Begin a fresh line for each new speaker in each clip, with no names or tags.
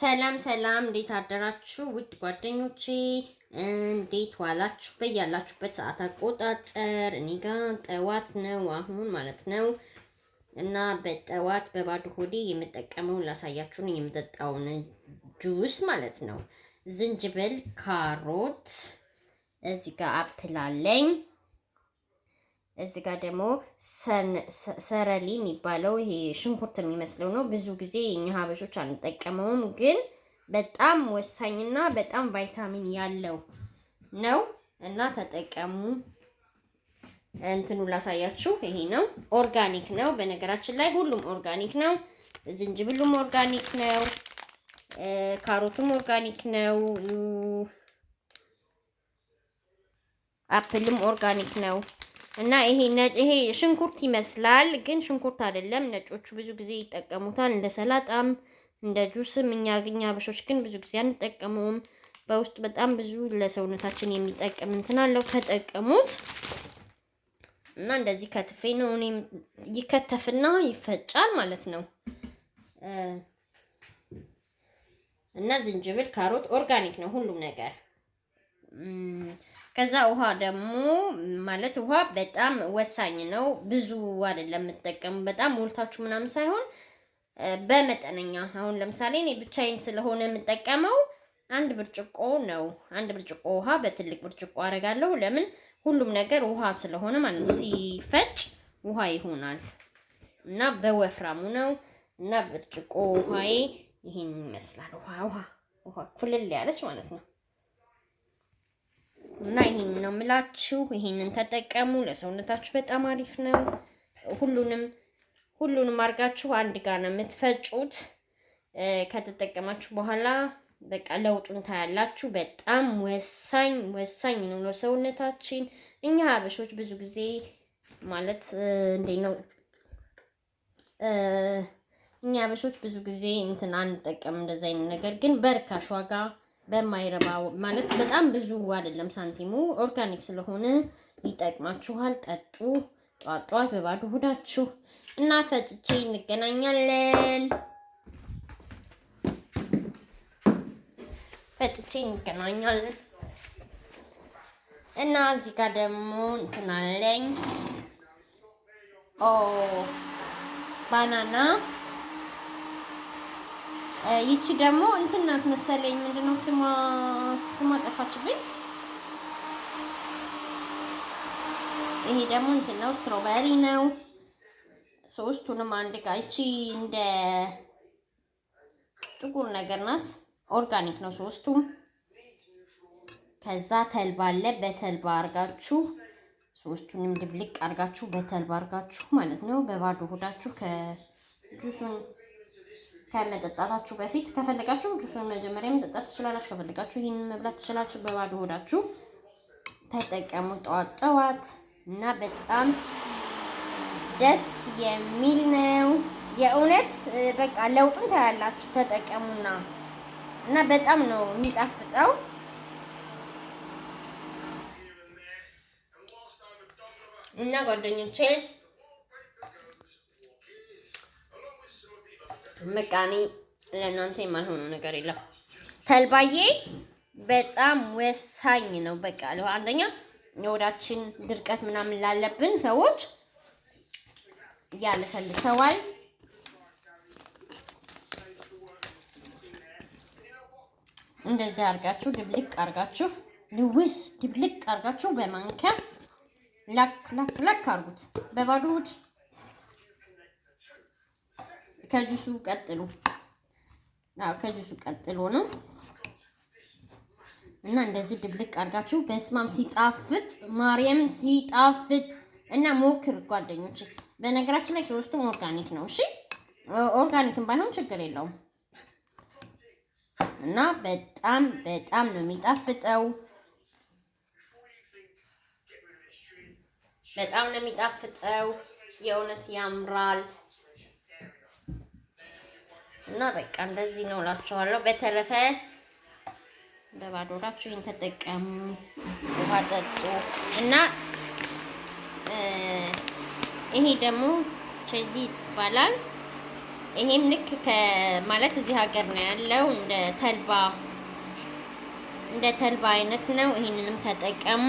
ሰላም ሰላም፣ እንዴት አደራችሁ ውድ ጓደኞቼ? እንዴት ዋላችሁ? በያላችሁበት ሰዓት አቆጣጠር። እኔ ጋር ጠዋት ነው አሁን ማለት ነው። እና በጠዋት በባዶ ሆዴ የምጠቀመውን ላሳያችሁ ነው። የምጠጣውን ጁስ ማለት ነው። ዝንጅብል፣ ካሮት፣ እዚህ ጋር አፕል አለኝ። እዚህ ጋር ደግሞ ሰረሊ የሚባለው ይሄ ሽንኩርት የሚመስለው ነው። ብዙ ጊዜ እኛ ሀበሾች አንጠቀመውም፣ ግን በጣም ወሳኝና በጣም ቫይታሚን ያለው ነው እና ተጠቀሙ። እንትኑ ላሳያችሁ። ይሄ ነው፣ ኦርጋኒክ ነው። በነገራችን ላይ ሁሉም ኦርጋኒክ ነው። ዝንጅብሉም ኦርጋኒክ ነው፣ ካሮቱም ኦርጋኒክ ነው፣ አፕልም ኦርጋኒክ ነው። እና ይሄ ሽንኩርት ይመስላል፣ ግን ሽንኩርት አይደለም። ነጮቹ ብዙ ጊዜ ይጠቀሙታል እንደ ሰላጣም እንደ ጁስም። እኛ ሀበሾች ግን ብዙ ጊዜ አንጠቀመውም። በውስጡ በጣም ብዙ ለሰውነታችን የሚጠቅም እንትን አለው። ተጠቀሙት። እና እንደዚህ ከትፌ ነው እኔም ይከተፍና ይፈጫል ማለት ነው። እና ዝንጅብል፣ ካሮት ኦርጋኒክ ነው ሁሉም ነገር። ከዛ ውሃ ደግሞ ማለት ውሃ በጣም ወሳኝ ነው። ብዙ አይደለም የምትጠቀሙ፣ በጣም ሞልታችሁ ምናምን ሳይሆን በመጠነኛ። አሁን ለምሳሌ እኔ ብቻዬን ስለሆነ የምጠቀመው አንድ ብርጭቆ ነው። አንድ ብርጭቆ ውሃ በትልቅ ብርጭቆ አደርጋለሁ። ለምን? ሁሉም ነገር ውሃ ስለሆነ ማለት ነው። ሲፈጭ ውሃ ይሆናል እና በወፍራሙ ነው። እና ብርጭቆ ውሃዬ ይሄን ይመስላል። ውሃ ኩልል ያለች ማለት ነው። እና ይሄን ነው የምላችሁ። ይሄንን ተጠቀሙ፣ ለሰውነታችሁ በጣም አሪፍ ነው። ሁሉንም አድርጋችሁ አንድ ጋር ነው የምትፈጩት። ከተጠቀማችሁ በኋላ በቃ ለውጡን ታያላችሁ። በጣም ወሳኝ ነው ለሰውነታችን። እኛ ሀበሾች ብዙ ጊዜ ማለት እንዴት ነው እኛ ሀበሾች ብዙ ጊዜ እንትን አንጠቀም እንደዛ አይነት ነገር፣ ግን በርካሽ ዋጋ በማይረባው ማለት በጣም ብዙ አይደለም ሳንቲሙ። ኦርጋኒክ ስለሆነ ይጠቅማችኋል። ጠጡ ጧት በባዶ ሆዳችሁ። እና ፈጭቼ እንገናኛለን። እና እዚህ ጋር ደግሞ እንትን አለኝ ባናና። ይቺ ደግሞ እንትን ናት መሰለኝ፣ ምንድነው ስሟ ጠፋችብኝ። ይሄ ደግሞ እንትን ነው፣ ስትሮበሪ ነው። ሶስቱንም አንድ ጋር። ይቺ እንደ ጥቁር ነገር ናት፣ ኦርጋኒክ ነው ሶስቱም። ከዛ ተልባ አለ። በተልባ አርጋችሁ ሶስቱንም ድብልቅ አርጋችሁ በተልባ አርጋችሁ ማለት ነው። በባዶ ሆዳችሁ ከጁሱን ከመጠጣታችሁ በፊት ከፈለጋችሁ ጁሱን መጀመሪያ መጠጣት ትችላላችሁ። ከፈለጋችሁ ይሄንን መብላት ትችላላችሁ። በባዶ ሆዳችሁ ተጠቀሙ ጠዋት እና በጣም ደስ የሚል ነው የእውነት። በቃ ለውጡን ታያላችሁ። ተጠቀሙና እና በጣም ነው የሚጣፍጠው። እና ጓደኞቼ መቃኒ ለእናንተ የማልሆነው ነገር የለም። ተልባዬ በጣም ወሳኝ ነው። በቃ አንደኛ የሆዳችን ድርቀት ምናምን ላለብን ሰዎች ያለሰልሰዋል። እንደዚህ አርጋችሁ ድብልቅ አርጋችሁ በማንኪያ ላክ አርጉት በባዶ ሆድ። ከጁሱ ቀጥሎ ነው። እና እንደዚህ ድብልቅ አርጋችሁ በስማም ሲጣፍጥ፣ ማርያም ሲጣፍጥ። እና ሞክር ጓደኞቼ። በነገራችን ላይ ሶስቱም ኦርጋኒክ ነው። እሺ ኦርጋኒክም ባይሆን ችግር የለውም። እና በጣም ነው የሚጣፍጠው። በጣም ነው የሚጣፍጠው። የእውነት ያምራል። እና በቃ እንደዚህ ነው እላችኋለሁ። በተረፈ በባዶ ሆዳችሁ ይሄን ተጠቀሙ፣ ውሃ ጠጡ። እና ይሄ ደግሞ ቼዚ ይባላል። ይሄም ልክ ማለት እዚህ ሀገር ነው ያለው እንደ ተልባ አይነት ነው። ይሄንንም ተጠቀሙ።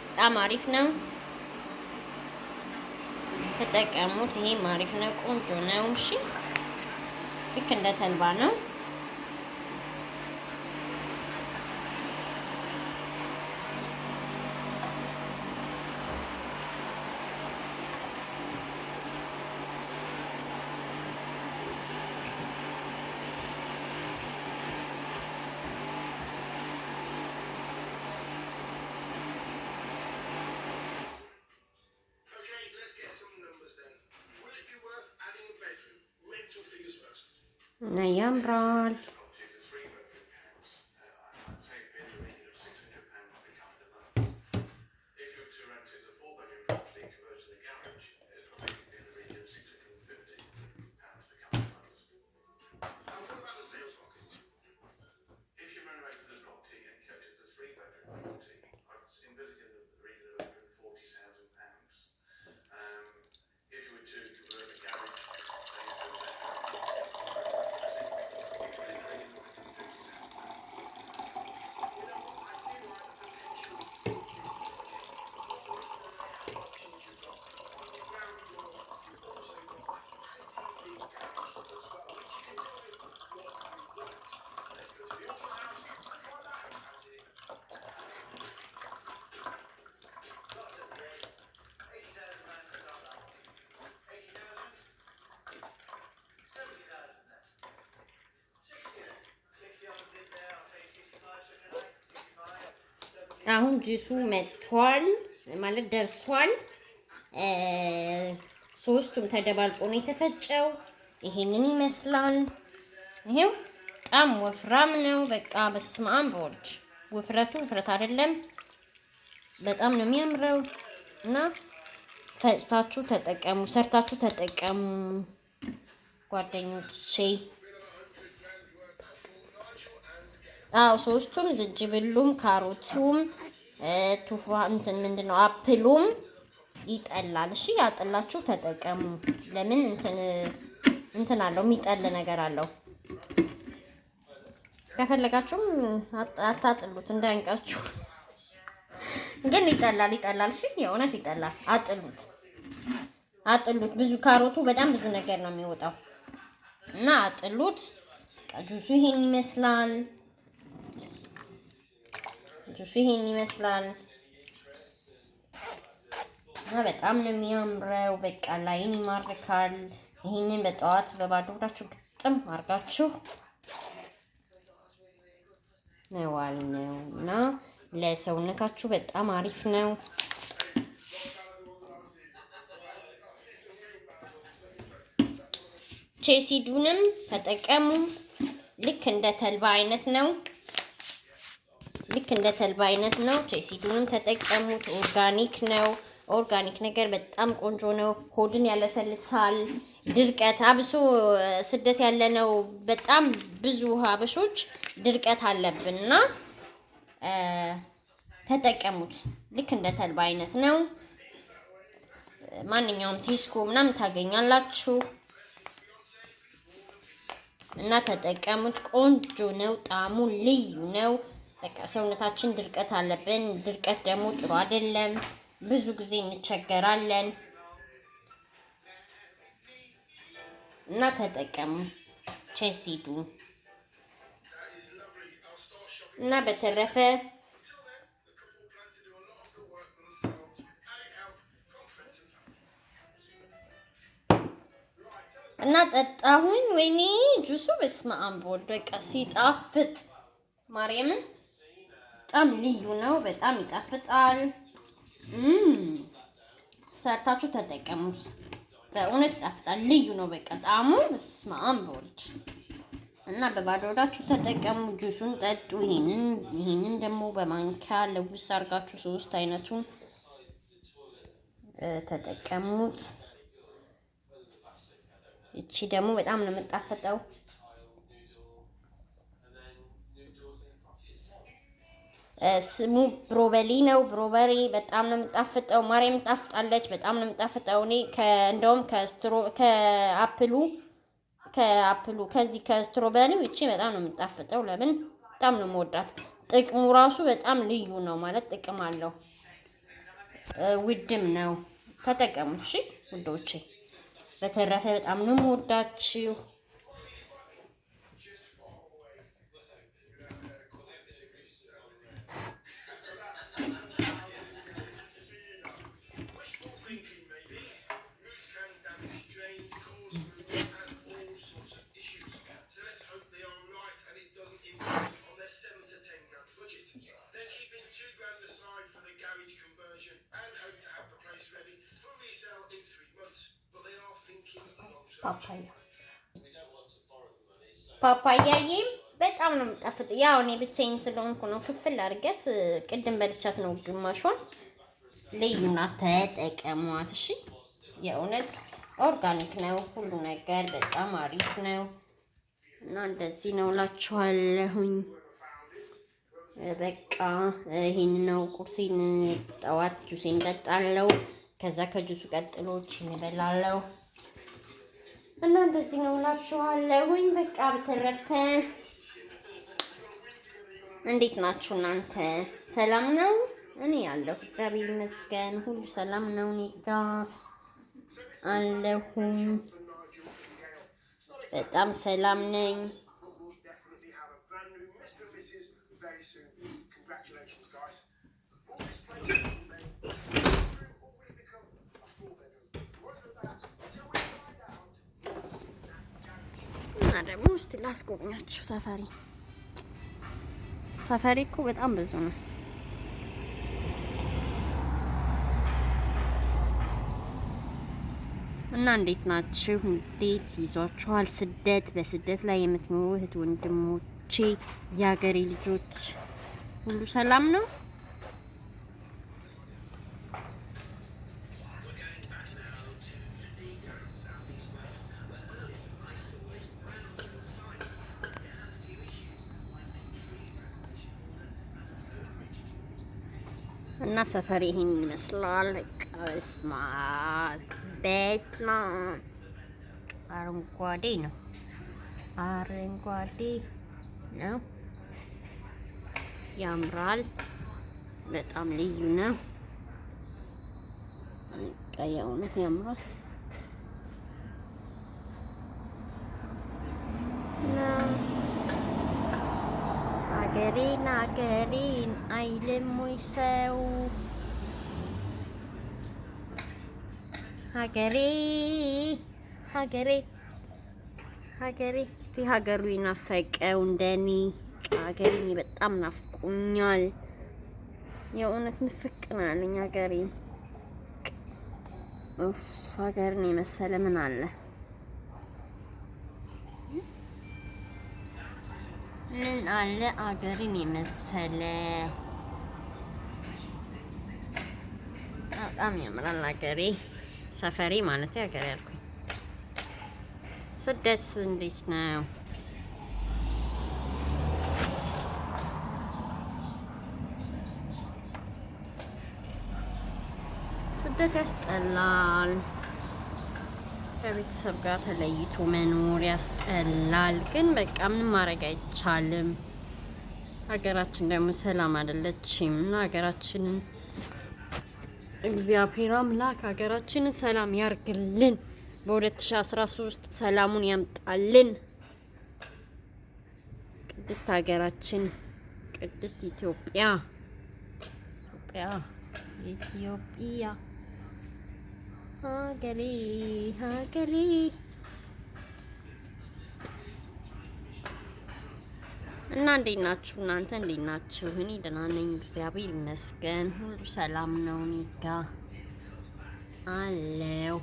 በጣም አሪፍ ነው። ተጠቀሙት። ይሄም አሪፍ ነው። ቆንጆ ነው። እሺ ልክ እንደ ተልባ ነው። እና ያምራል። አሁን ጁሱ መጥቷል ማለት ደርሷል። ሶስቱም ተደባልቆ ነው የተፈጨው። ይሄንን ይመስላል። ይሄው በጣም ወፍራም ነው። በቃ በስመ አብ በወልድ ውፍረት አይደለም። በጣም ነው የሚያምረው እና ፈጭታችሁ ተጠቀሙ፣ ሰርታችሁ ተጠቀሙ ጓደኞቼ። አዎ ሶስቱም ዝንጅብሉም፣ ካሮቱም፣ ቱፋ እንትን ምንድነው አፕሉም ይጠላል። እሺ ያጠላችሁ ተጠቀሙ። ለምን እንትን አለው የሚጠል ነገር አለው። ከፈለጋችሁም አታጥሉት እንዳያንቃችሁ። ግን ይጠላል። እሺ የእውነት ይጠላል። አጥሉት። ብዙ ካሮቱ በጣም ብዙ ነገር ነው የሚወጣው እና አጥሉት። ጁሱ ይሄን ይመስላል። እና በጣም ነው የሚያምረው። በቃ ላይን ይማርካል። ይሄንን በጠዋት በባዶ ሆዳችሁ ግጥም አድርጋችሁ መዋል ነው እና ለሰውነታችሁ በጣም አሪፍ ነው። ቼሲዱንም ተጠቀሙ። ልክ እንደ ተልባ አይነት ነው። ቼሲዱንም ተጠቀሙት። ኦርጋኒክ ነው። ኦርጋኒክ ነገር በጣም ቆንጆ ነው። ሆድን ያለሰልሳል። ድርቀት አብሶ ስደት ያለነው በጣም ብዙ ሀበሾች ድርቀት አለብንና ተጠቀሙት። ልክ እንደ ተልባ አይነት ነው። ማንኛውም ቴስኮ ምናምን ታገኛላችሁ እና ተጠቀሙት። ቆንጆ ነው። ጣዕሙ ልዩ ነው። በቃ ሰውነታችን ድርቀት አለብን። ድርቀት ደግሞ ጥሩ አይደለም። ብዙ ጊዜ እንቸገራለን እና ተጠቀሙ ቼሲዱ እና በተረፈ እና ጠጣሁኝ። ወይኔ ጁሱ በስመ አብ ወልድ በቃ ሲጣፍጥ ማርያምን በጣም ልዩ ነው። በጣም ይጣፍጣል። ሰርታችሁ ተጠቀሙት። በእውነት ይጣፍጣል። ልዩ ነው። በቃ ጣዕሙ በስመ አብ ወልድ እና በባዶ ሆዳችሁ ተጠቀሙ። ጁሱን ጠጡ። ይሄንን ደግሞ በማንኪያ ለውስ አድርጋችሁ 3 አይነቱን ተጠቀሙት። እቺ ደግሞ በጣም ነው የምጣፈጠው። ስሙ ብሮበሊ ነው። ብሮበሪ በጣም ነው የምጣፍጠው። ማርያም ጣፍጣለች። በጣም ነው የምጣፍጠው። እኔ እንደውም ከአፕሉ ከዚህ ከስትሮበሪው እቺ በጣም ነው የምጣፍጠው። ለምን በጣም ነው የምወዳት። ጥቅሙ ራሱ በጣም ልዩ ነው ማለት ጥቅም አለው። ውድም ነው። ተጠቀሙ እሺ ውዶቼ። በተረፈ በጣም ነው የምወዳችሁ። ፓፓያዬም በጣም ነው የምጣፍጥ። ያው እኔ ብቻዬን ስለሆንኩ ነው ክፍል አድርገት ቅድም በልቻት ነው ግማሿን። ልዩና ተጠቀሟት እሺ። የእውነት ኦርጋኒክ ነው ሁሉ ነገር በጣም አሪፍ ነው እና እንደዚህ ነው እላችኋለሁኝ። በቃ ይሄን ነው ቁርሴን። ጠዋት ጁሴን ጠጣለሁ። ከዛ ከጁሱ ቀጥሎ ቺን እበላለሁ እና እንደዚህ ነው እላችኋለሁኝ። በቃ በተረፈ እንዴት ናችሁ እናንተ? ሰላም ነው? እኔ ያለሁ እግዚአብሔር ይመስገን ሁሉ ሰላም ነው። እኔ ጋር አለሁኝ በጣም ሰላም ነኝ። እና ደግሞ እስቲ ላስጎብኛችሁ ሰፈሪ እኮ በጣም ብዙ ነው። እና እንዴት ናችሁ? እንዴት ይዟችኋል? ስደት በስደት ላይ የምትኖሩ እህት ወንድሞቼ፣ የሀገሬ ልጆች ሁሉ ሰላም ነው? እና ሰፈር ይሄን ይመስላል። በስማ አረንጓዴ ነው ያምራል። በጣም ልዩ ነው። ቀያውነት ያምራል። አገሬን አይልም ወይ ሰው ሀገሬ እስቲ ሀገሩ ይናፈቀው እንደኔ። ሀገሬ በጣም ናፍቆኛል። የእውነት ንፍቅ ነው ያለኝ ሀገሬ። ሀገርን የመሰለ ምን አለ? ምን አለ አገርን የመሰለ? በጣም ያምራል ሀገሬ። ሰፈሬ ማለት ሀገሬ ያልኩኝ። ስደት እንዴት ነው? ስደት ያስጠላል። ከቤተሰብ ጋር ተለይቶ መኖር ያስጠላል። ግን በቃ ምንም ማድረግ አይቻልም። ሀገራችን ደግሞ ሰላም አይደለችም። ሀገራችንን እግዚአብሔር አምላክ ሀገራችንን ሰላም ያርግልን። በ2013 ሰላሙን ያምጣልን። ቅድስት ሀገራችን ቅድስት ኢትዮጵያ ሀገሬ እና እንዴት ናችሁ እናንተ? እንዴት ናችሁ? እኔ ደህና ነኝ እግዚአብሔር ይመስገን። ሁሉ ሰላም ነው። እኔ ጋ አለው።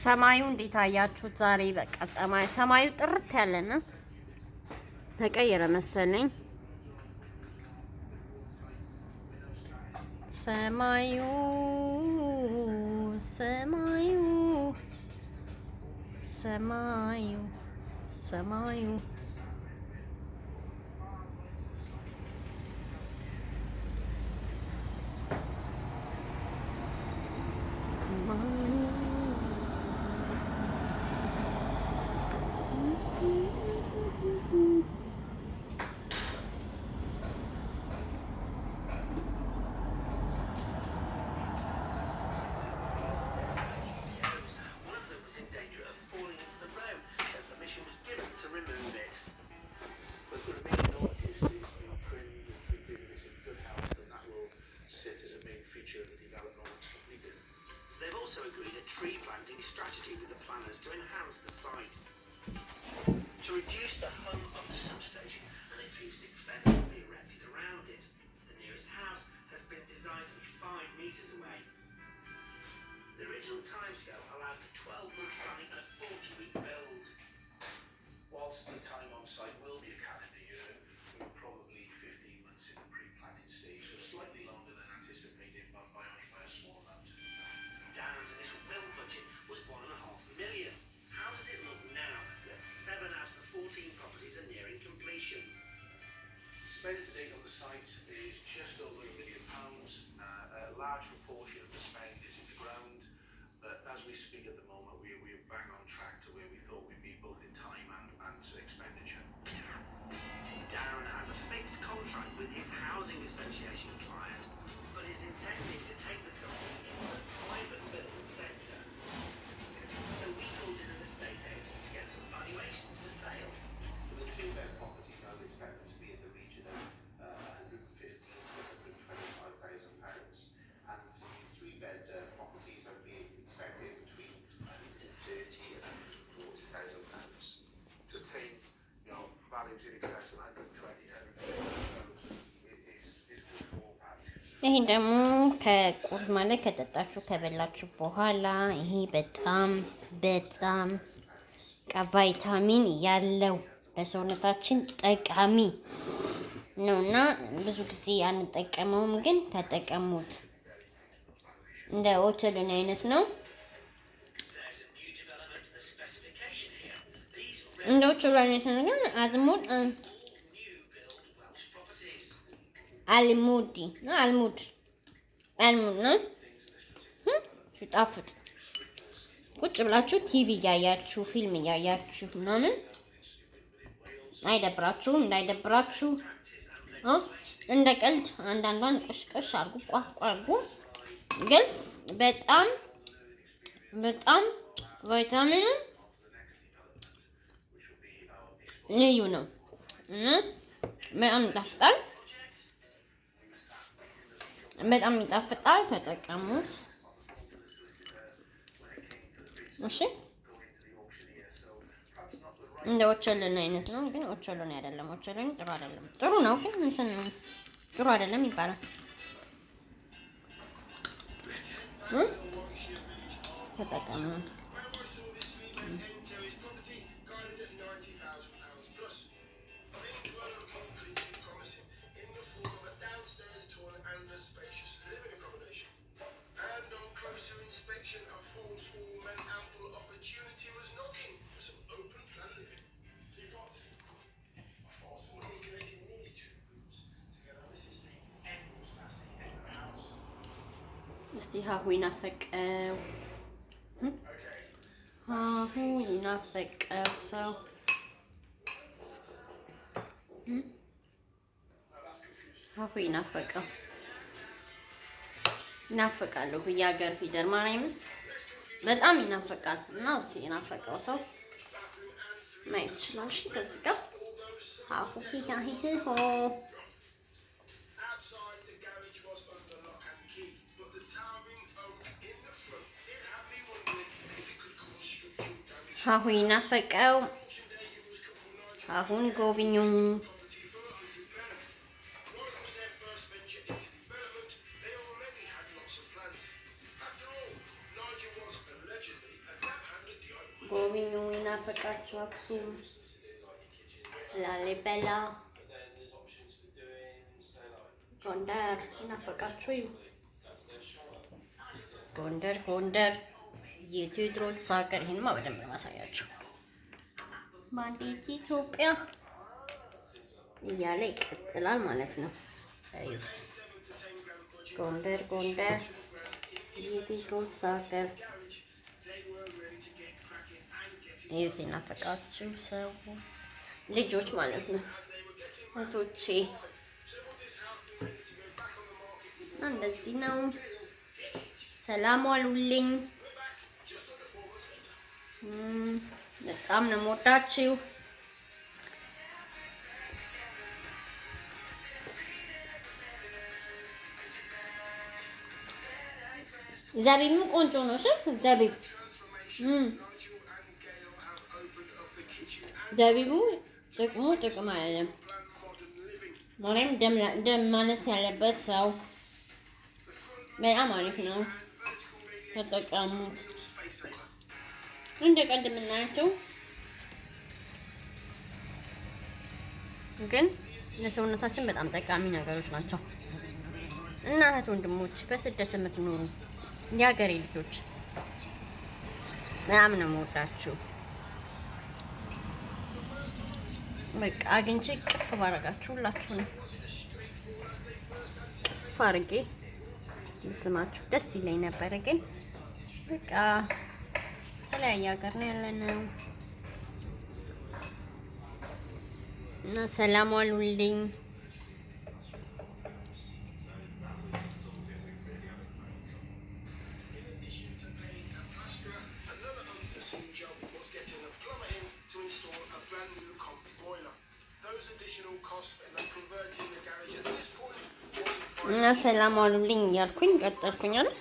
ሰማዩ እንዴት አያችሁት? ዛሬ በቃ ሰማዩ ጥርት ያለና ተቀየረ መሰለኝ። ሰማዩ ሰማዩ ሰማዩ ሰማዩ
tree planting strategy with the planners to enhance the site. To reduce the hum of the substation, an acoustic fence will be erected around it. The nearest house has been designed to be 5 metres away. The original timescale allowed for 12 months planning and a 40-week build. Whilst the time on site will be a calendar year, we're probably 15 months in the pre-planning stage, so slightly longer than anticipated, but by only by a small amount. Darren's initial build budget was £1.5 million. How does it look now that 7 out of the 14 properties are nearing completion? Spend to date on the site is just over £1 million. A large proportion of the spend is in the ground. As we speak at the moment, we're bang on track to where we thought we'd be, both in time and expenditure. Darren has a fixed contract with his housing association client, but is intending to take the company into the private build sector. So we called in an estate agent to get some valuations for sale. For the 2-bed properties, I would expect them to be in the region of £115,000 to £125,000, and for the 3-bed properties, I'd be expecting between £130,000 and £140,000. To attain, values in excess of 120,000 is good for all parties concerned.
ይሄ ደግሞ ከቁርስ ማለት ከጠጣችሁ ከበላችሁ በኋላ ይሄ በጣም ቫይታሚን ያለው ለሰውነታችን ጠቃሚ ነውና ብዙ ጊዜ አንጠቀመውም፣ ግን ተጠቀሙት። እንደ ኦቾሎኒ አይነት ነው። እንደ ኦቾሎኒ አይነት ነው፣ ግን አዝሙድ አልሙድ ነው። ሲጣፍጥ ቁጭ ብላችሁ ቲቪ እያያችሁ ፊልም እያያችሁ ምናምን አይደብራችሁም። እንዳይደብራችሁ እንደ ቀልድ አንዳንዷን ቅሽቅሽ አርጉ፣ ቋቋ አርጉ። ግን በጣም ቫይታሚኑ ልዩ ነው እና በጣም ይጣፍጣል። ተጠቀሙት። እሺ፣ እንደ ኦቾሎኒ አይነት ነው፣ ግን ኦቾሎኒ አይደለም። ኦቾሎኒ ጥሩ አይደለም። ጥሩ ነው፣ ግን እንትን ጥሩ አይደለም ይባላል። ተጠቀሙ። እስቲ ሀሁ ይናፈቀው ሰው ሀሁ ይናፈቃለሁ። የሀገር ፊደል ማርያምን በጣም ይናፈቃል። እና እስቲ ይናፈቀው ሰው ማየት ይችላል። እሺ፣ ከዚህ ጋር ሀሁ ሂሂሂሆ ሀሁ ይናፈቀው። አሁን ጎብኙ። ጎብኙ። ይናፈቃችሁ አክሱም፣ ላሊበላ፣ ጎንደር ይናፈቃችሁ። ጎንደር የቴዎድሮስ ሀገር። ይሄንማ በደንብ ነው ማሳያችሁ። በአንዲት ኢትዮጵያ እያለ ይቀጥላል ማለት ነው። እዩት። ጎንደር የቴዎድሮስ ሀገር። እዩት። የናፈቃችሁ ሰው ልጆች ማለት ነው እህቶቼ። እንደዚህ ነው። ሰላም ዋሉልኝ። በጣም ነው የምወዳችሁ። ዘቢብም ቆንጆ ነው። እሺ ዘቢቡ ጥቅም አይደለም። ማርያም ደም ማነስ ያለበት ሰው በጣም አሪፍ ነው፣ ተጠቀሙት። እንደ ቀልድ የምናያቸው ግን ለሰውነታችን በጣም ጠቃሚ ነገሮች ናቸው። እና እህት ወንድሞች፣ በስደት የምትኖሩ የሀገሬ ልጆች በጣም ነው የምወዳችሁ። በቃ አግኝቼ ቅፍ ባረጋችሁ ሁላችሁ ነው ቅፍ አድርጌ ልስማችሁ ደስ ይለኝ ነበረ። ግን በቃ የተለያየ ሀገር ነው ያለነው እና ሰላም ዋሉልኝ። እና ሰላም ዋሉልኝ እያልኩኝ ቀጠልኩኝ አይደል?